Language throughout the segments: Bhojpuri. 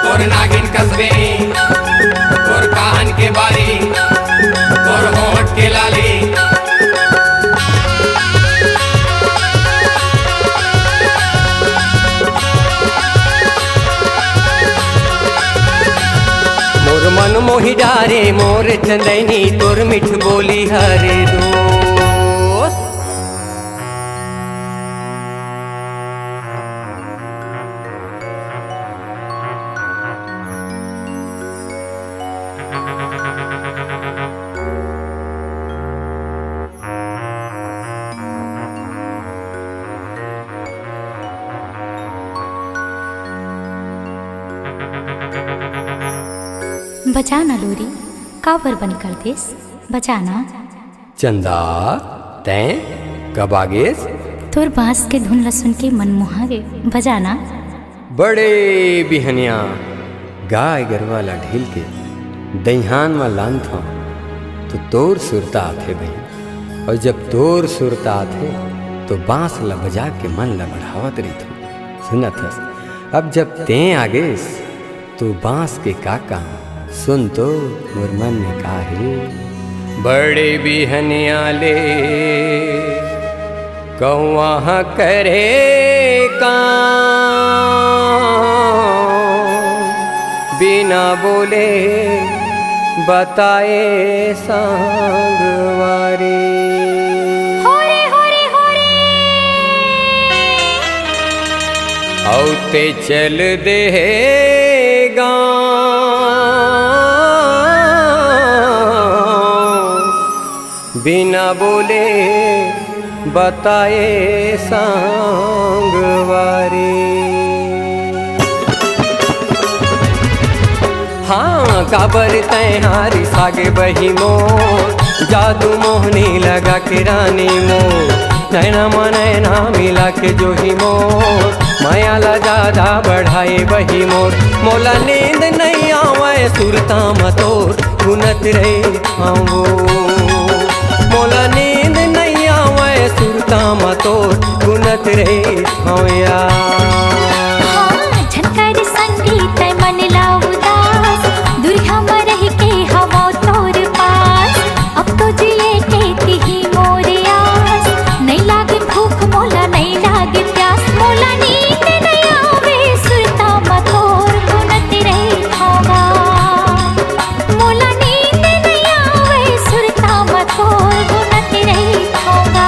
तोर नागिन कसबे तोर कान के बारी तोर होठ के लाली मोर मन मोहि डारे मोर चंदनी तोर मिठ बोली हरे दोस्त। बचाना लोरी काबर बन कर देस बचाना चंदा तैं कब आगेस तोर बांस के धुन सुन के मन मोहागे बजाना बड़े बिहनिया गाय गरवाला ढील के दहिहान में लान था तो तोर सुरता आथे बहन और जब तोर सुरता आथे तो बांस ला बजा के मन ला बढ़ावत रही थो सुनत हस। अब जब तें आगेस तो बांस के का काम सुन तो मोर मन में काहे बड़े बिहनिया ले कौआ करे काम बिना बोले बताए सांगवारी औते चल दे बिना बोले बताए सांगवारी। हाँ काबर तैहारी सागे बही मोर जादू मोहनी लगा के रानी मोर नैना मनैना मिला के जो ही मोर माया ला ज्यादा बढ़ाए बही मोर मोला नींद नहीं आवे सुरता मतोर गुनत रहे आओ मोला नींद नहीं आवे सुरता मतोर गुनत रहे आओ झनकर संगीत मन ला उदास दुरिया में रह के हवा तोर पास अब तो जिए के ही मोरे आस नहीं लागे भूख मोला नहीं लागे प्यास मोला नींद नहीं आवे सुरता मतोर गुनत रहे होगा मोला नींद नहीं आवे सुरता मतोर गुनत रहे होगा।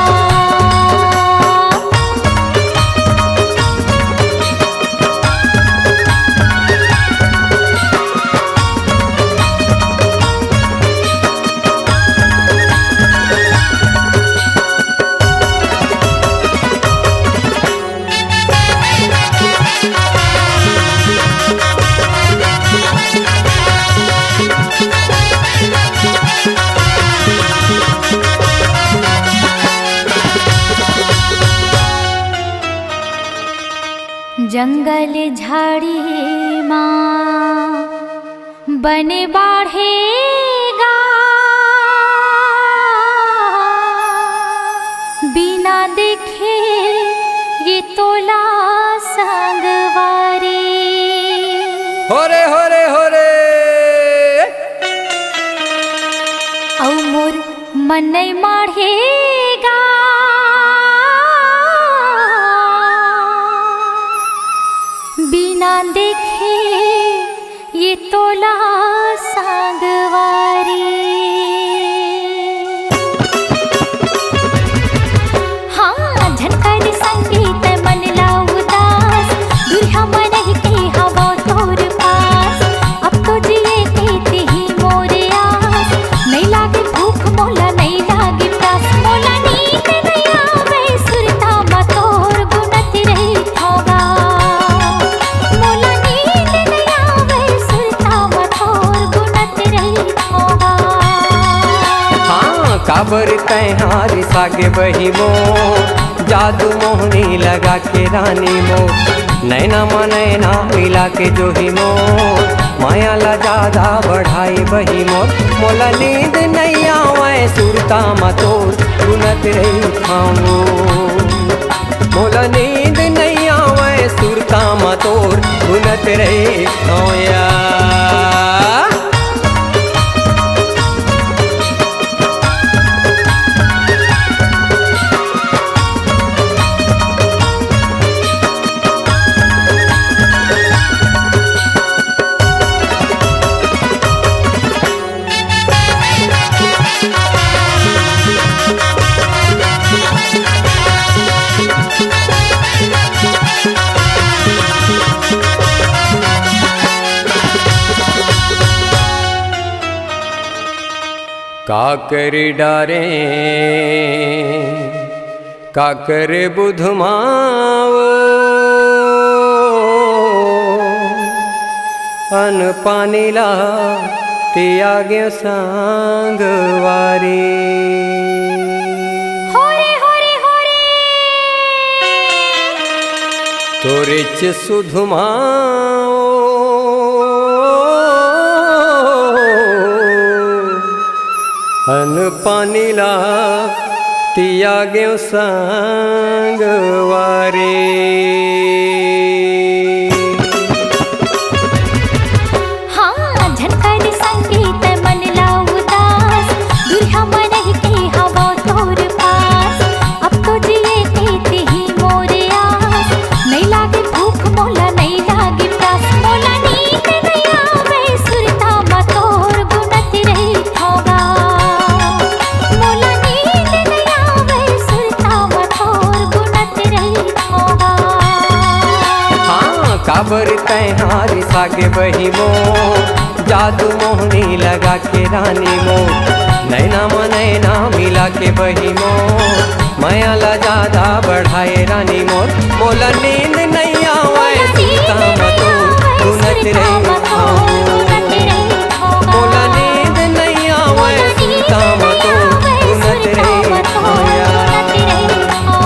जंगल झाड़ी माँ बन बाढ़ेगा बिना देखे ये तोला संगवारी होरे होरे होरे औ मोर मन नहीं माढ़ेगा बिना देखे ये तोला सांगवारी। हाँ झनकर संगीत मन ला उदास दुरिया में रह के हवा तोर पास अब तो जिए के ही मोरे आस नहीं लागे भूख मोला नहीं लागे प्यास मोला नींद नहीं आवे सुरता मतोर गुनत रही होगा मोला नींद नहीं आवे सुरता मतोर गुनत रही होगा। हाँ काबर तैहारी सागे बही मोर जादू मोहनी लगा के रानी मोर नैना मनैना मिला के जो ही मोर माया ला ज्यादा बढ़ाई बही मोर मोला नींद नहीं आवे सुरता मतोर गुनत रही खाऊं मोला नींद नहीं आवे सुरता मतोर गुनत रहे नौया। काकर डारे काकर बुधमाओ अन पानीला त्यागे सांगवारी। होरे होरे होरे तोरिच सुधुमाओ अन पानीला त्यागे सांगवारी। काबर तैहारी सागे बही मोर जादू मोहनी लगा के रानी मोर। नैना मनैना मिला के बही मोर माया ला ज्यादा बढ़ाए रानी मोर। मोला नींद नहीं आवे सीता मतो गुनत रही मोला नींद नहीं आवे सीता मतो गुनत रही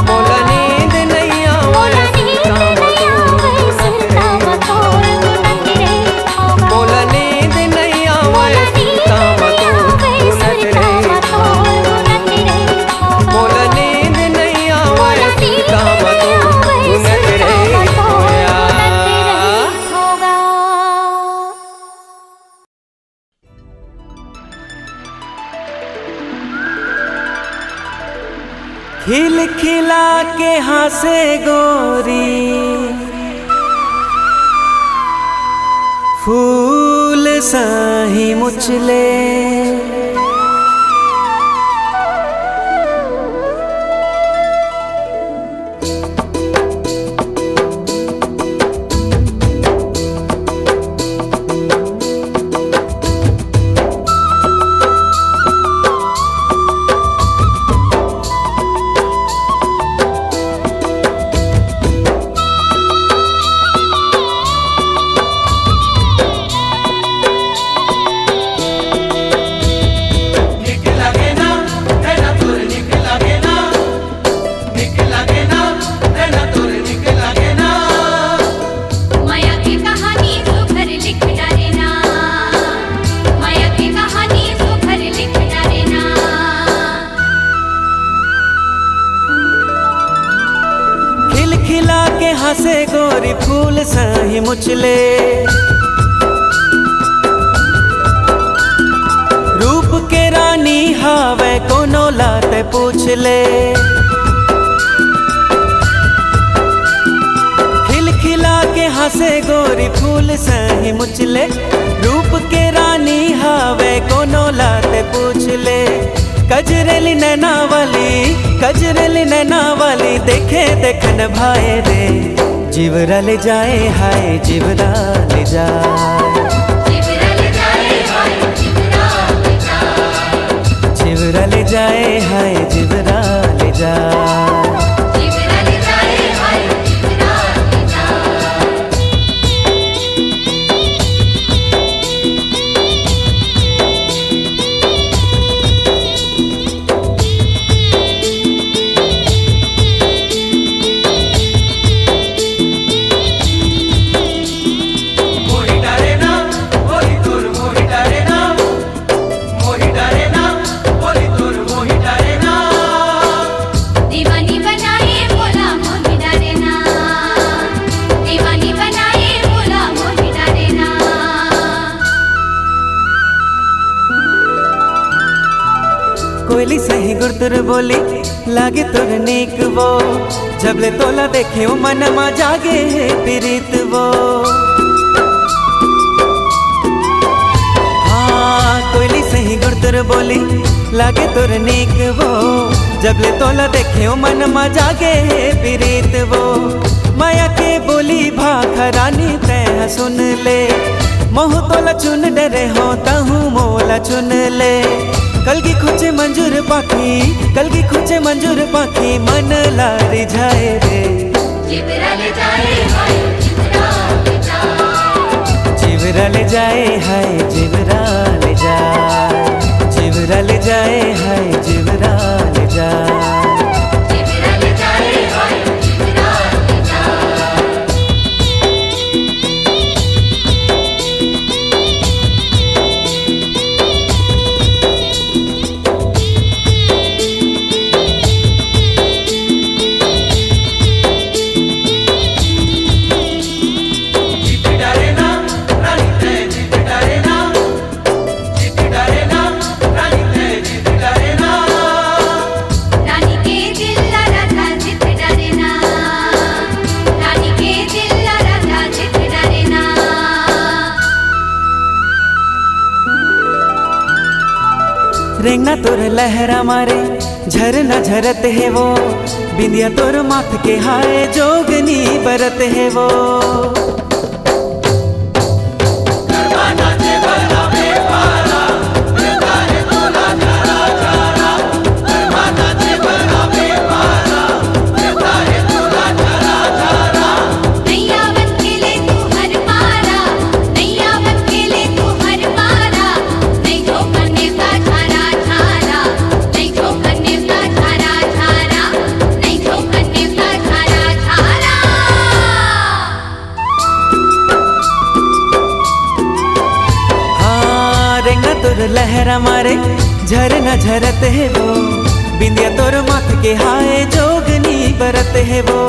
मोला नींद नहीं आवे सीता मतो मोला नींद नहीं आवे सीता मतो गुनत रही मोला नींद नहीं आवे सीता मतो गुनत रही। खिल खिला के हंसे गोरी फूल साही मुचले। हंसे गोरी फूल साही मुचले। रूप के रानी हावे कोनो लाते पूछ ले। खिलखिला के हंसे गोरी फूल साही मुचले। रूप के रानी हावे कोनो लाते पूछ ले। कजरेली नैना वाली देखे देखन भाए रे। जीवरा ले जाए हाय जीवरा ले जाए। जीवरा ले जाए हाय जीवरा ले जाए। Moriré गुरतुर बोली लागे तुर नेक वो, जबले तोला देखे ओ मन मा जागे है प्रीत वो। हाँ कोयली सही गुरतुर बोली लागे तुर नेक वो, जबले तोला देखे ओ मन मा जागे है प्रीत वो। माया के बोली भाखरानी तैं सुन ले, मोह तोला चुन डरे हो तहु मोला चुन ले। कलगी खुचे मंजूर पाखी, कलगी खुचे मंजूर पाखी, मन लारी जाए रे जिबरा ले जाए हाय जिबरा ले जाए, जिबरा ले जाए हाय जिबरा ले जाए, जिबरा ले जाए हाय जिबरा ले जाए। जिबरा ले जाए हाय जिबरा ले जाए। रानी के दिल राजा जित डरे ना, रानी के दिल राजा जित डरे ना। रेंगना तोर लहरा मारे झरना झरत है वो, बिंदिया तोर माथ के हाय जोगनी बरत है वो। नैया बन के ले तू हर पारा, नैया बन के ले तू हर पारा, नहीं ठोकरने का झारा झारा, नहीं ठोकरने का झारा झारा, नहीं ठोकरने का झारा झारा। हाँ रेंगना तोर लहरा मारे झरना झरत है वो, बिंदिया तोर माथ के हाय जोगनी बरत है वो।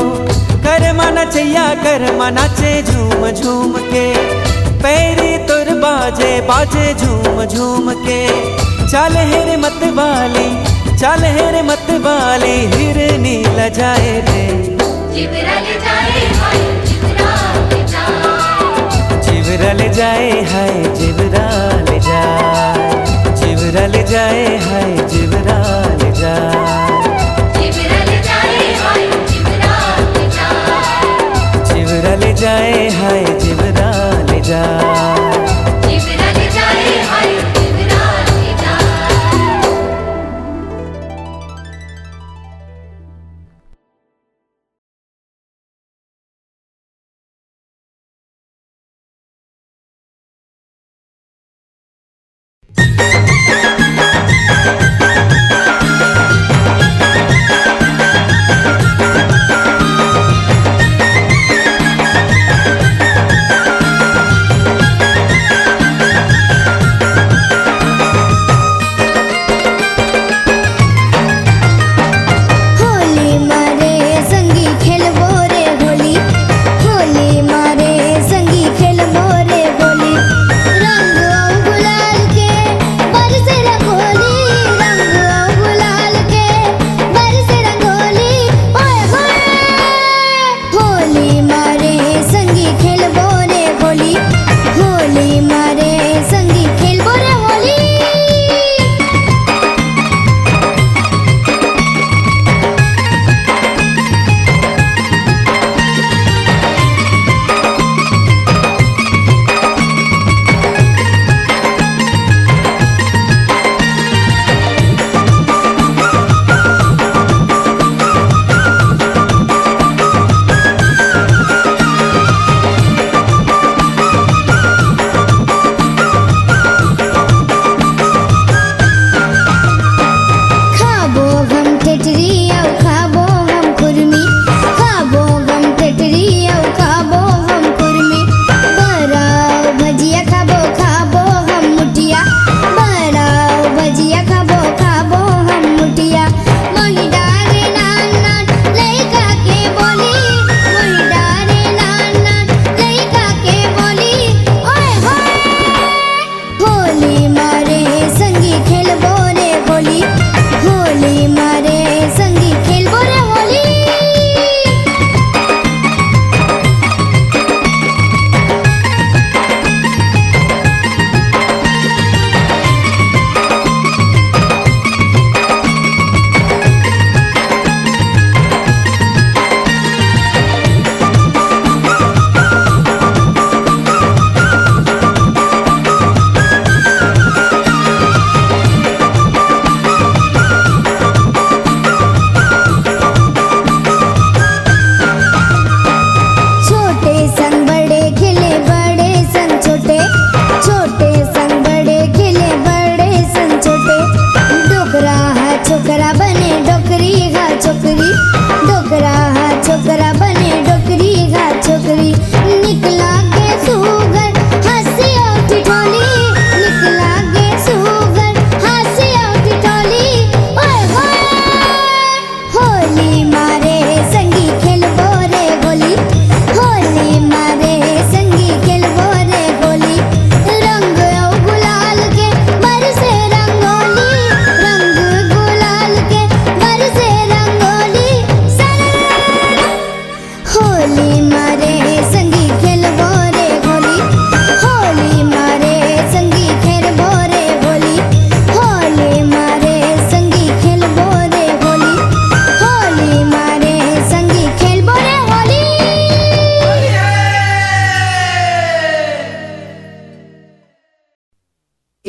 कर माना चैया कर माना चे झूम झूम के, पैरी तोर बाजे बाजे झूम झूम के। चाल है रे मत वाली, चाल है रे मत वाली, हिरनी लजाए रे जिबरा ले जाए हाय जिबरा ले जाए, जिबरा ले जाए हाय जिबरा ले जाए, जिबरा ले जाए हाय जिबरा ले जाए, जिबरा ले जाए हाय जिबरा ले जाए, जिबरा ले जाए हाय जिबरा ले जाए। जिबरा ले जाए हाय जिबरा ले जाए।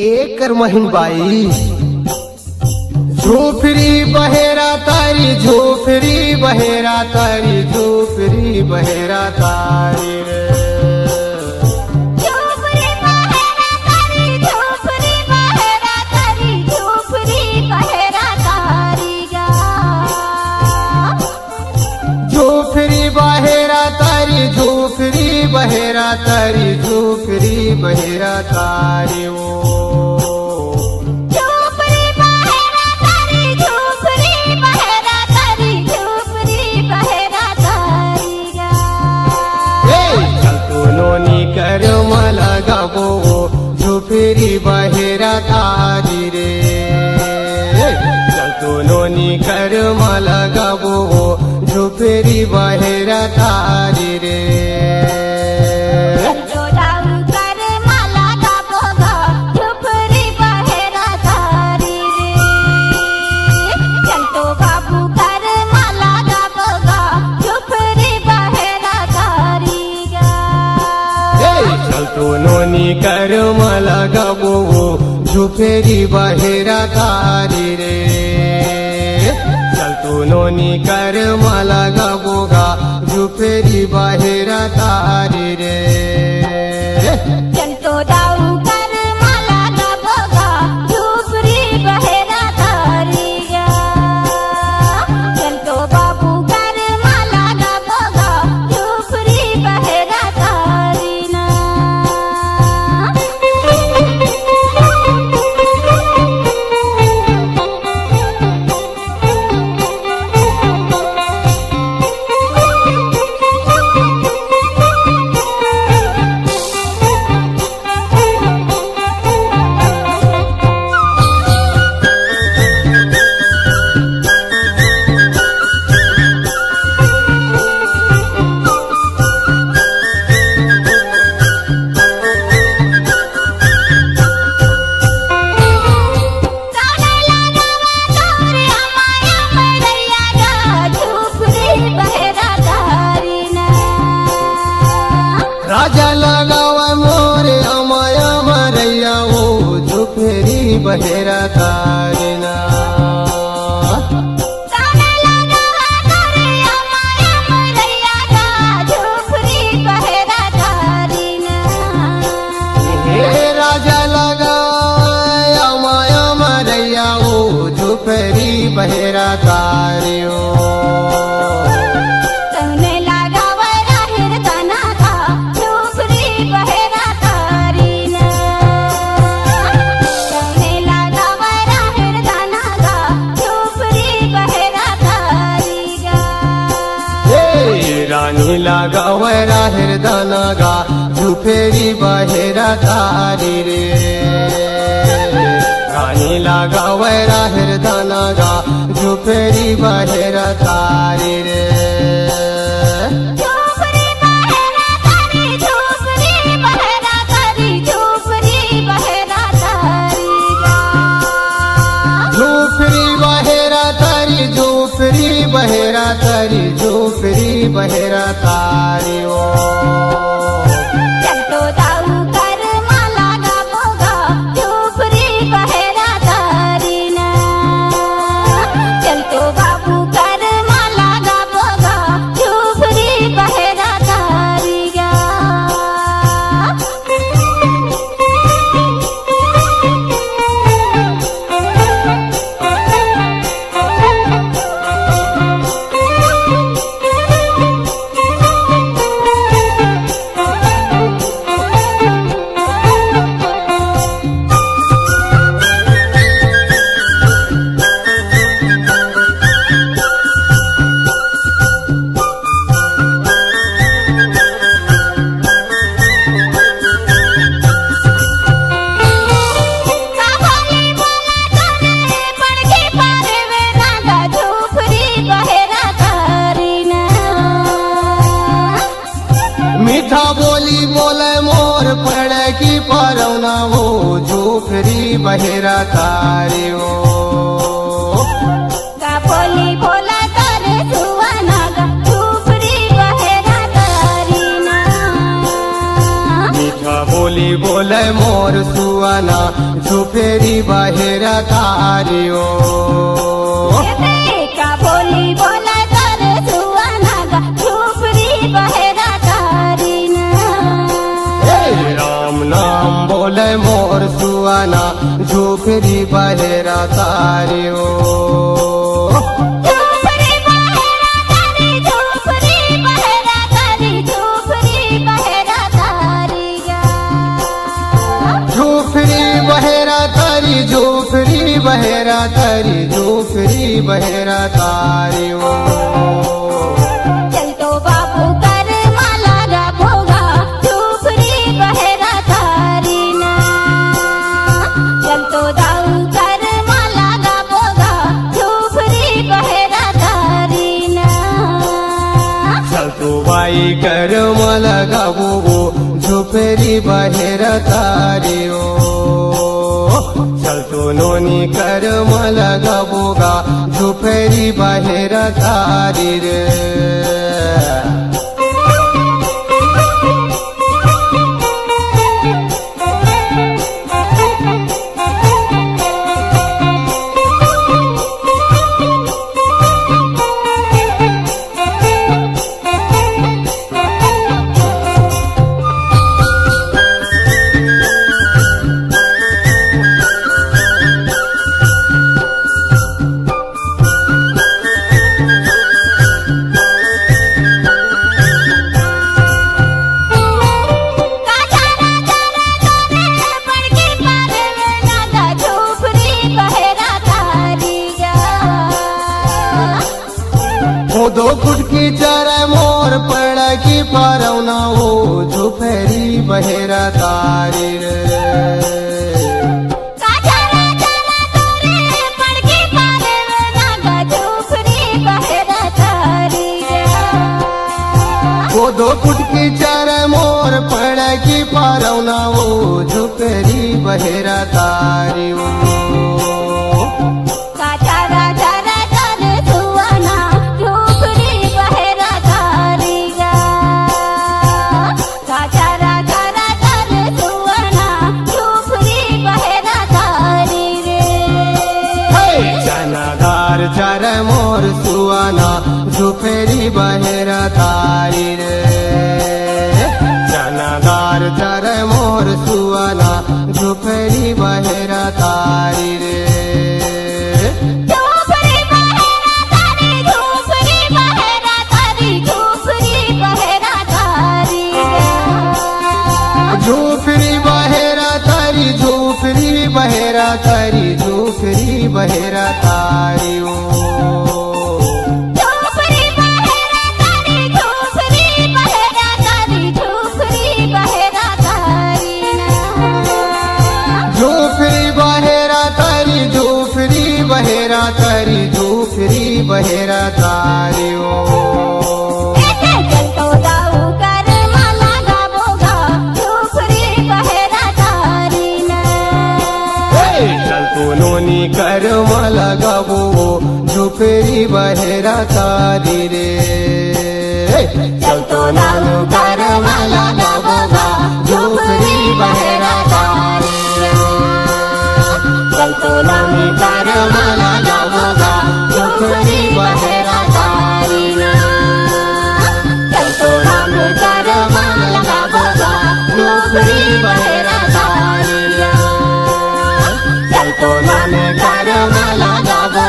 एकर महिन बाई झोपड़ी बहेरा तारी झोपड़ी बहेरा तारी झोपड़ी बहेरा तारी रे झोपड़ी बहेरा तारी झोपड़ी बहेरा तारी झोपड़ी बहेरा तारी गा झोपड़ी बहेरा तारी झोपड़ी बहेरा तारी झोपड़ी बहेरा तारी ओ झोपड़ी बहेरा तारी झोपड़ी बहेरा तारी झोपड़ी बहेरा तारी गा चल तू नोनी कर मला गाबो झोपड़ी बहेरा तारी रे चल तू नोनी कर मला गाबो झोपड़ी बहेरा तारी रे चलतो जाऊ कर मला गाबो गा झोपड़ी बहेरा तारी रे चलतो बाबू कर मला गाबो गा झोपड़ी बहेरा तारी गा चल तू नोनी कर मला गाबो झोपड़ी बहेरा तारी रे चल तू नोनी कर मला गाबो गा झोपड़ी बहेरा तारी रे चलतो जाऊ कर मला गाबो गा झोपड़ी बहेरा तारी गा चलतो बाबू कर मला गाबो गा झोपड़ी बहेरा तारी ना राजा लगावा मोरे अमाया मरैया ओ झोपड़ी बहेरा तारी ना हे राजा लगाया माया मरैया ओ झोपड़ी बहेरा तारी ओ रानी लगावरा हृदना गा झुफेरी बहेरा तारी रे रानी लगावरा हृदना गा झुफेरी बहेरा तारी रे झोपड़ी बहेरा तारी झोपड़ी बहेरा तारी झोपड़ी बहेरा तारी ओ चलतो जाऊ कर मला गाबो गा झोपड़ी बहेरा तारी ना चलतो बाबू कर मला गाबो गा झोपड़ी बहेरा तारी गा मीठा बोली बोले मोर पड़े की परौना हो झोपड़ी बहेरा तारी ओ गा बोली बोला करे सुवाना गा झोपड़ी बहेरा तारी ना मीठा बोली बोले मोर सुआना झुफेरी बहेरा तारियो का बोली बोला तर सुआना गा झूपरी बहेरा तारीना राम नाम बोले मोर सुआना झुफेरी बहेरा तारियो झूपरी बहेरा तारी झूपरी बहेरा तारी झूपरी बहेरा तारीगा झूफरी बहेरा तारी झूफरी बहेरा तारी झूफरी बहेरा तारियो चल तो बाबू कर माला गा भोगा झूपरी बहेरा तारीना चल तो दाऊ कर माला गा भोगा झूपरी बहेरा तारीना चल तू बाई कर मला गावो झुफेरी बहेरा तारियो चल तू नोनी कर मला गावोगा झुफेरी बहेरा तारी रे दो फुटकी चारा मोर पड़ा की पारवना हो झुफेरी बहेरा तारी रे वो दो फुटकी चारा मोर पड़ा की पारवना हो झुफेरी बहेरा तारी चर मोर सुआना झुफेरी बहेरा तारी रे चनादार चर मोर सुआना झुफेरी बहेरा तारी रे झूपरी बहेरा तारी झूपरी बहेरा तारी झूपरी बहेरा तारी झुफरी बहेरा तारी झुफरी बहेरा तारी झुफरी बहेरा तारी झूपरी बहेरा तारी झूपरी बहेरा तारी झूपरी बहेरा तारीना झुफरी बहेरा तारी झुफरी बहेरा तारी झुफरी बहेरा तारी चल तो दाऊ कर माला गा भोगा झूपरी बहेरा तारीना चल तू नोनी कर मला गावो झुफेरी बहेरा तारी रे चल तो नानू कर मला गावो झुफेरी बहेरा तारी रे चल तो नानी कर मला गावो झुफेरी बहेरा तारी रे चल तो नानू कर मला गावो झुफेरी बहेरा तारी रे चल तो नानू कर मला गावो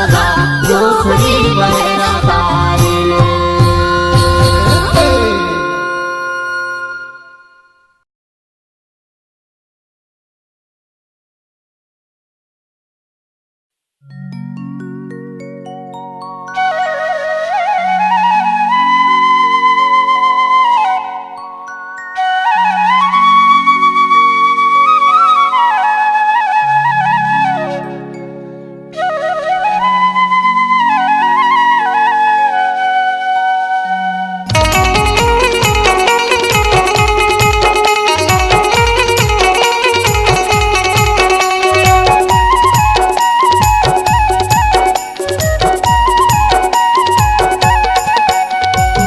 झुफेरी बहेरा तारी रे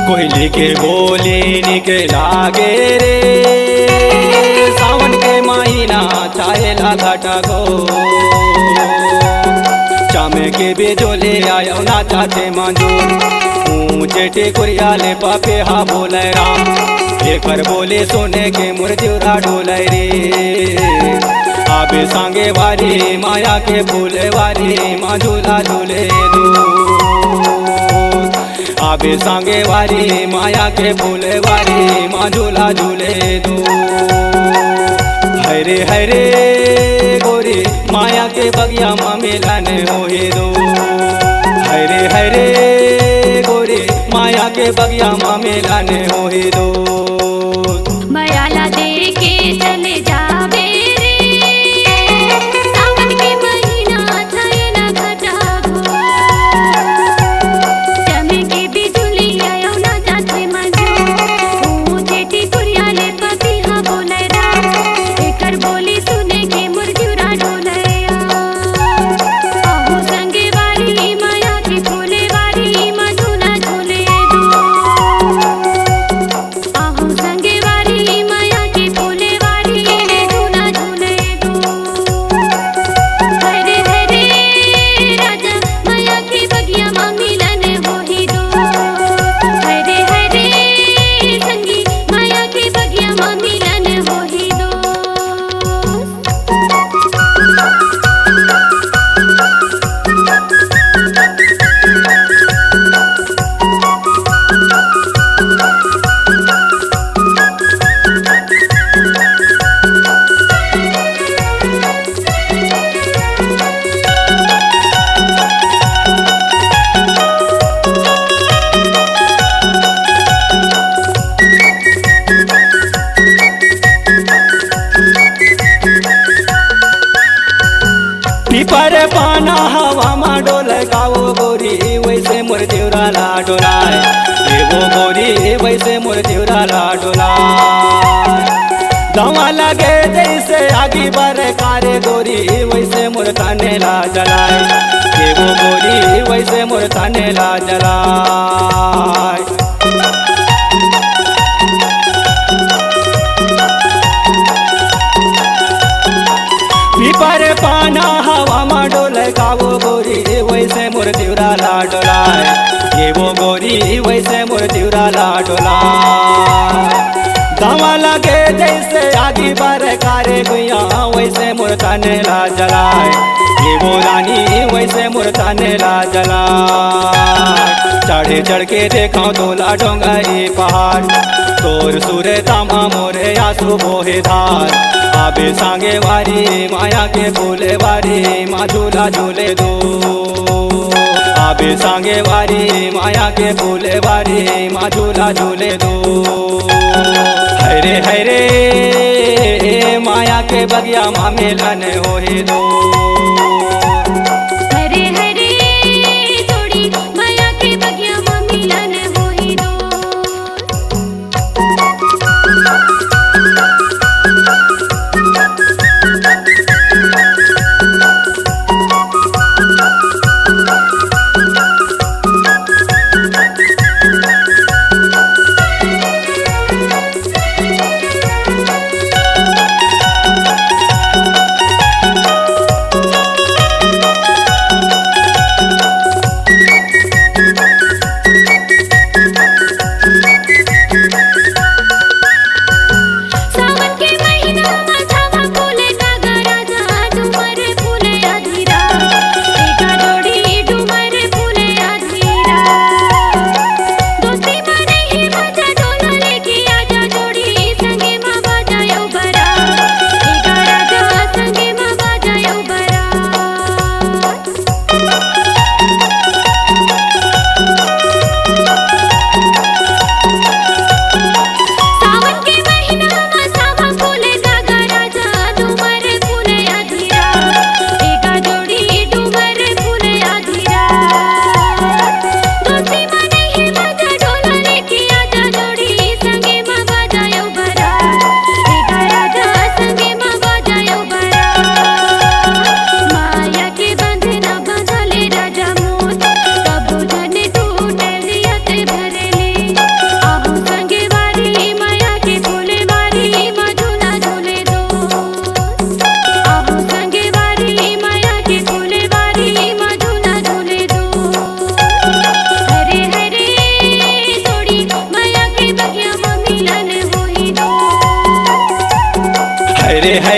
कोयले के बोले निकला गे रे सावन घटा गो चामे के बेजोले आयो ना चाहते मांजो ऊंचे टेकुरिया ले पापे हा बोले राम एकर बोले सोने के मुरजुरा डोले रे आबे सांगे वारी माया के फूले वारी माँ झूला झूले दो आबे सांगे वारी माया के फूले वारी माँ झूला झूले दो हरे हरे गोरी माया के बगिया माँ मिलाने होए दो हरे हरे गोरी माया के बगिया माँ मिलाने होए दो मायाला दे के चले जावे रे सावन के महीना थाए ना घटा गो चमे के बिजुली आयो ना जाते मजो ऊंचे टिकुरिया ले पति हा बोले राम एकर बोली सुने के मुरजुरा डोलया आहू संगे वारी माया की फूले वारी माँ झूला झूले दो आहू संगे वारी माया की फूले वारी झूला झूले दो हरे हरे राजा माया की बगिया माँ मिलन होही दो हरे हरे संगी माया की बगिया माँ मिलन होही दो पीपर पाना हवा मा डोल गावो गोरी वैसे मोर देवराला डोलाय ये वो गोरी वैसे मोर देवराला डोलाय दवा लगे जैसे आगी बर कारे गोरी वैसे मोर ताने ला जलाय ये वो गोरी वैसे मोर ताने ला जलाय पीपर पाना हवा मा डोल गावो गोरी वैसे मोर तिवराला डोलाय ये वो गोरी वैसे मोर तिवराला डोलाय दवा लगे जैसे आगी बार कारे गुया वैसे मोर ताने ला जलाय ये वो रानी वैसे मोर ताने ला जलाय चढ़े चढ़ के देखा तोला डोंगरी पहाड़ तोर सुरे तामा मोरे आंसू बोहे धार आबे सांगे वारी माया के फूले वारी माँ झूला झूले दो आबे सांगे वारी माया के फूले वारी माँ झूला झूले दो हरे हरे माया के बगिया माँ मिलन होए दो हरे हरे जोड़ी माया के बगिया माँ मिलन होही दो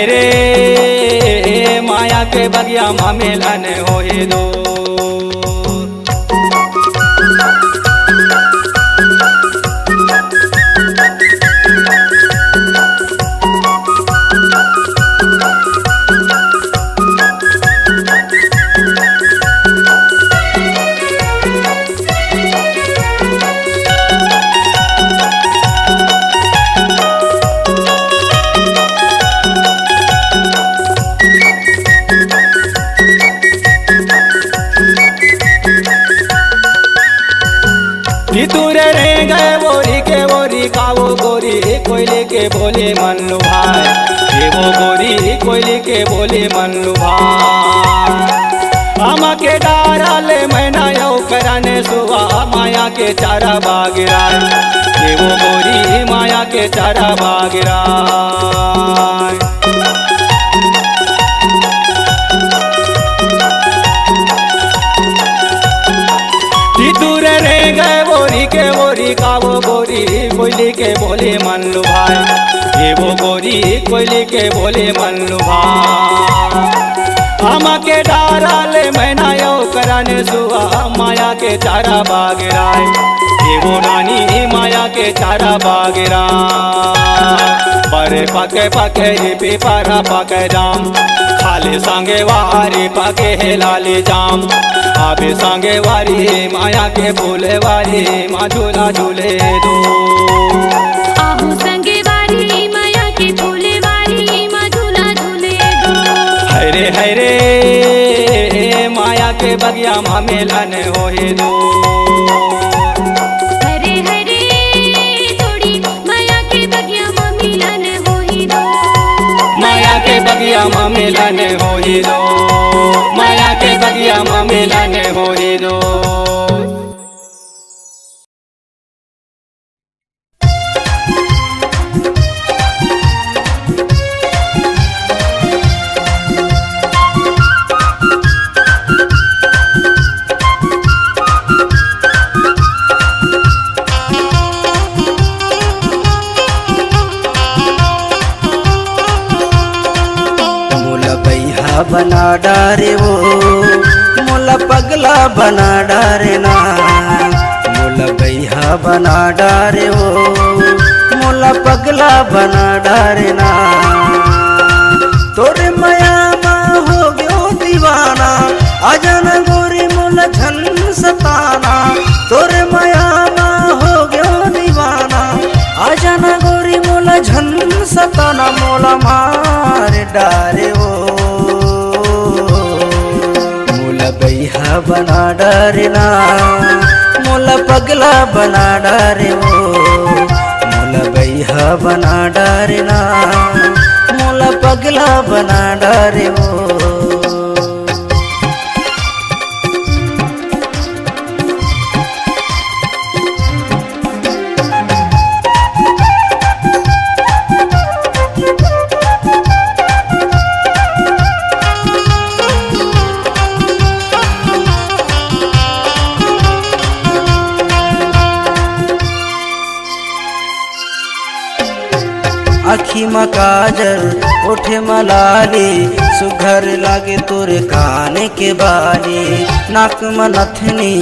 रे माया के बगिया माँ मिलन होए दो। तुरे रे गए बोरी के बोरी कावो गोरी कोयले के बोले मन लुभाए, ये वो गोरी कोयले के बोले मन लुभाए। आमा के डाराले मैना यौ करने सुवा माया के चारा बागिराए, ये वो गोरी माया के चारा बागिराए। दूरे रे गए बोरी के बोरी कावो गोरी कोयले के बोले मन लुभाए, ये वो गोरी कोयले के बोले मन लुभाए। आमा के डाराले मैना यौ करने सुआ माया के चारा बागिराए, ये वो रानी माया के चारा बागिराए। पर पके पके ये पेपरा पके जाम खाले सांगे वारी पके है लाले जाम, आबे सांगे वारी माया के फूले वारी माँ झूला झूले दो। आहू संगे वारी माया के फूले वारी माँ झूला झूले दो। हरे माया के बगिया माँ मिलन होए दो। हरे हरे थोड़ी माया के बगिया माँ मिलन होई दो। माया के बगिया माँ मिलन होए दो, माया के बगिया माँ मिलन होए दो। बना डारे वो मोला पगला बना डारे ना, मोला बैहा बना डारे वो मोला पगला बना डारे ना। तोरे माया माँ हो गयो दीवाना, आजाना गोरी मोला झन सताना। तोरे माया माँ हो गयो दीवाना, आजाना गोरी मोला झन सताना। मोला मार डारे वो बैहा बना डारे ना, मोला पगला बना डारे वो मोला बैहा बना डारे ना, मोला पगला बना डारे वो। आखी में काजल ओठे मलाली, सुघर लागे तोरे काने के बाली। नाक में नथनी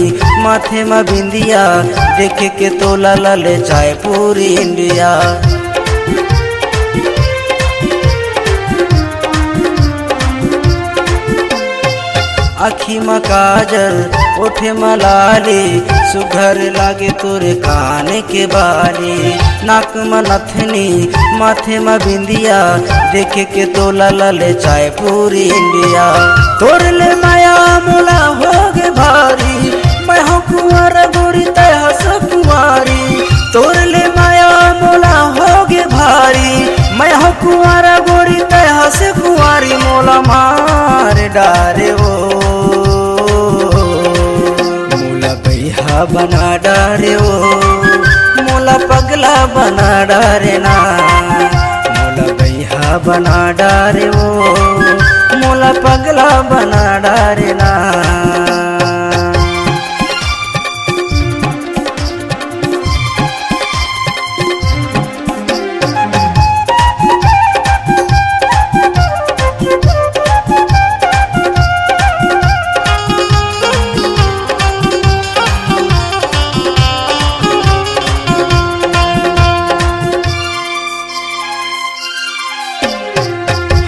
माथे में बिंदिया, देखे के तोला लले चाय पूरी इंडिया। आखी में काजल ओठे मलाली, सुघर लागे तोरे काने के बाली। नाक में नथनी माथे में बिंदिया, देखे के तोला लले चाय पूरी इंडिया। तोरे ले माया मोला हो गे भारी, मैं हो कुंवर गोरी तय हस कुंवारी। तोरे ले माया मोला हो गे भारी, मैं हो कुंवर गोरी तय हस कुंवारी। मोला मार डारे वो बैहा बना डारे वो मोला पगला बना डारे ना, मोला बैहा बना डारे वो मोला पगला बना डारे ना।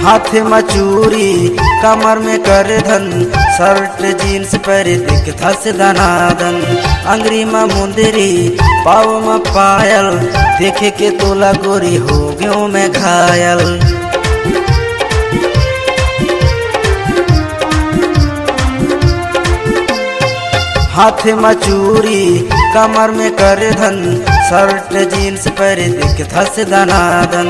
हाथ में चूरी कमर में कर धन, शर्ट जीन्स पर दिख धस दनादन, अंगरी में मुंदरी पाव में पायल, देखे के तोला गोरी हो गयो मैं घायल। हाथ में चूरी कमर में कर धन, शर्ट जीन्स पर दिख धस दनादन,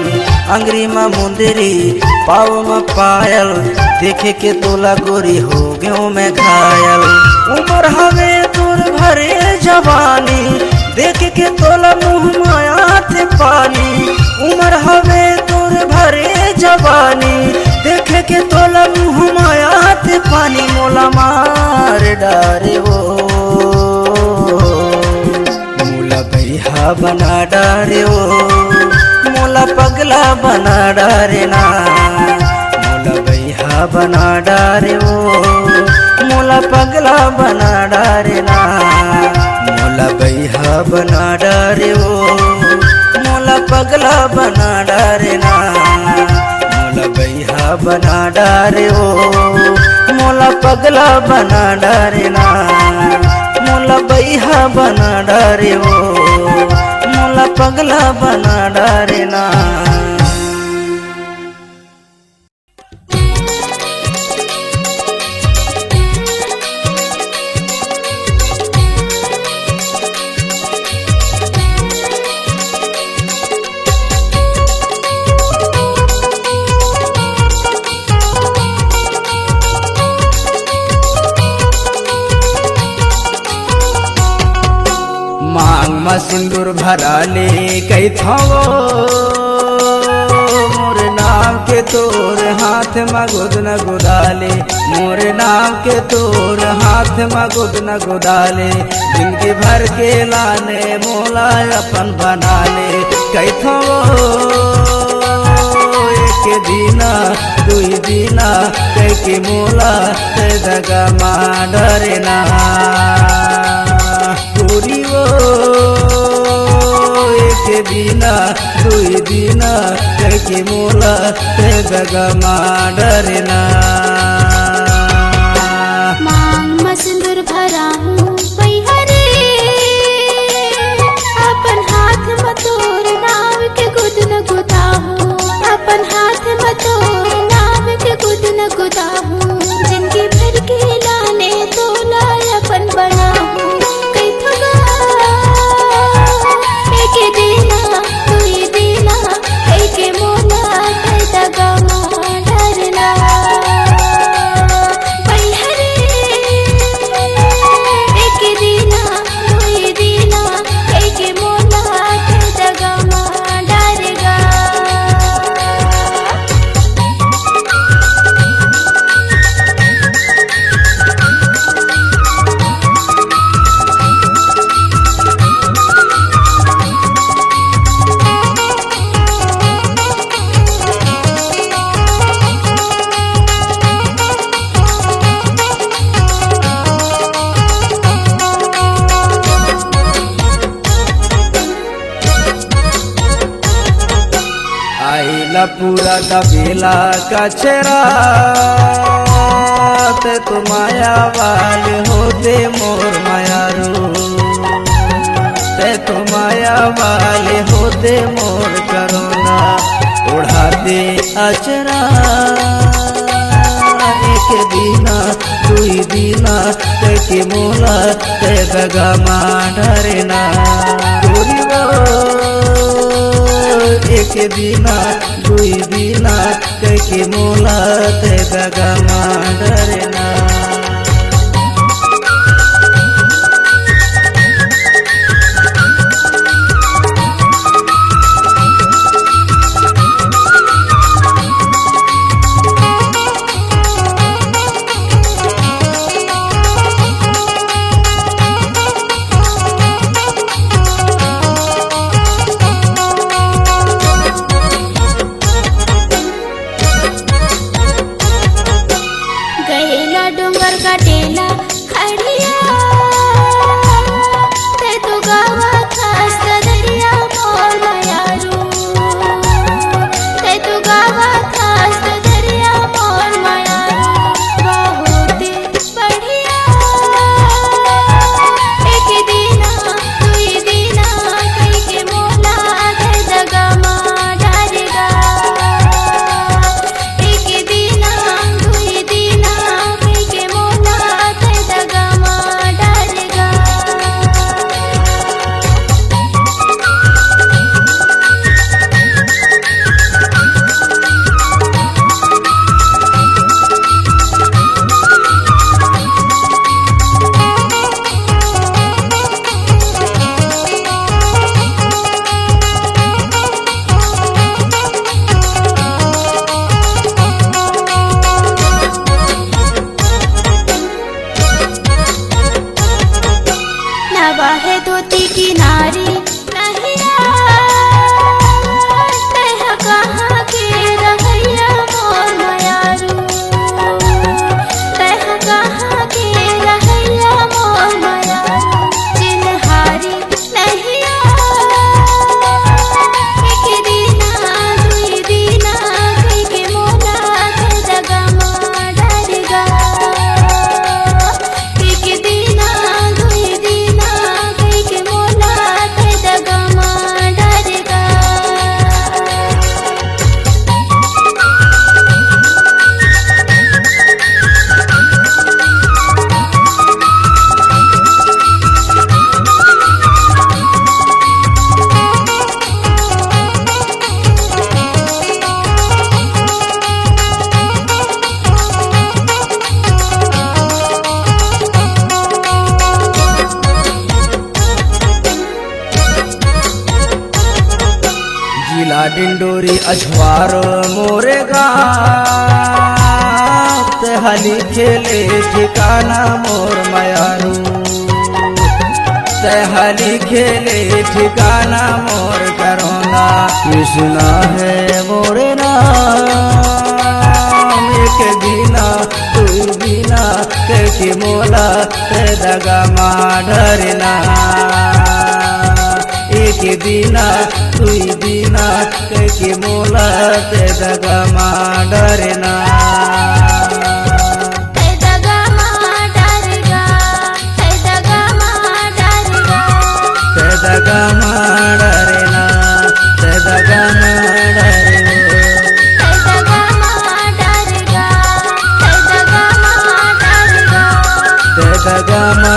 अंगरी में मुंदरी पाव में पायल, देखे के तोला गोरी हो गयो मैं घायल। उम्र हवे तोर भरे जवानी, देख के तोला मुँह माया थे पानी। उम्र हवे तोर भरे जवानी, देख के तोला मुँह माया थे पानी। मोला मार डारे हो मोला बैहा बना डारे हो, मोला पगला बना डारे ना, मोला बैहा बना डारे हो, मोला पगला बना डारे ना, मोला बैहा बना डारे हो, मोला पगला बना डारे ना, मोला बैहा बना डारे हो, मोला पगला बना डारे ना, मोला बैहा बना डारे हो, मोला पगला बना डारे ना। मांग में सिंदूर भरा ले कई थवो, मोर नाम के तोर हाथ में गुद न गुदाले, मोर नाम के तोर हाथ में गुद न गुदाले, जिंदगी भर के लाने मोला अपन बना ले। कई थवो एक दीना दुई दीना, कई के मोला ते दगा मा डरे ना गोरी वो। एक दीना दुई दीना, कई के मोला ते दगा मा डरे ना। मांग में सिंदूर भरा हूँ पैहरे, अपन हाथ में तोर नाम के गुद न गुदा हूँ, अपन हाथ में तोर नाम के गुद न गुदा हूँ, जिंदगी भर के लाने तोला अपन बना हूँ। कई थगा एक दीना दुई दीना, कई के मोला ते दगा मा डरना पैहरे। एक दीना दुई दीना, कई के मोला ते दगा मा डरगा। आईला पूरा दबेला कचरा, ते तो माया वाले होते मोर मायारू, ते तो माया वाले होते मोर करोना, उड़ाते अचरा। एक दीना दुई दीना, ते के मोला ते दगा मा डरे ना गोरी वो। एक दीना दुई दीना, कई के मोला ते दगा मा डरे ना। गावा खास दरिया डिंडोरी अछवार मोरे गाँव ते हली खेले ठिकाना मोर मयारू ते हली खेले ठिकाना मोर करोना कृष्णा है मोरे नाम एक बिना तू बिना के मोला ते दगा मा डरना एक बिना तुई बिना के मोला ते दगा मा डरना ते दगा मा डरगा ते दगा मा डरगा ते दगा मा डरना ते दगा मा डरना ते दगा मा डरगा ते दगा मा डरगा ते दगा मा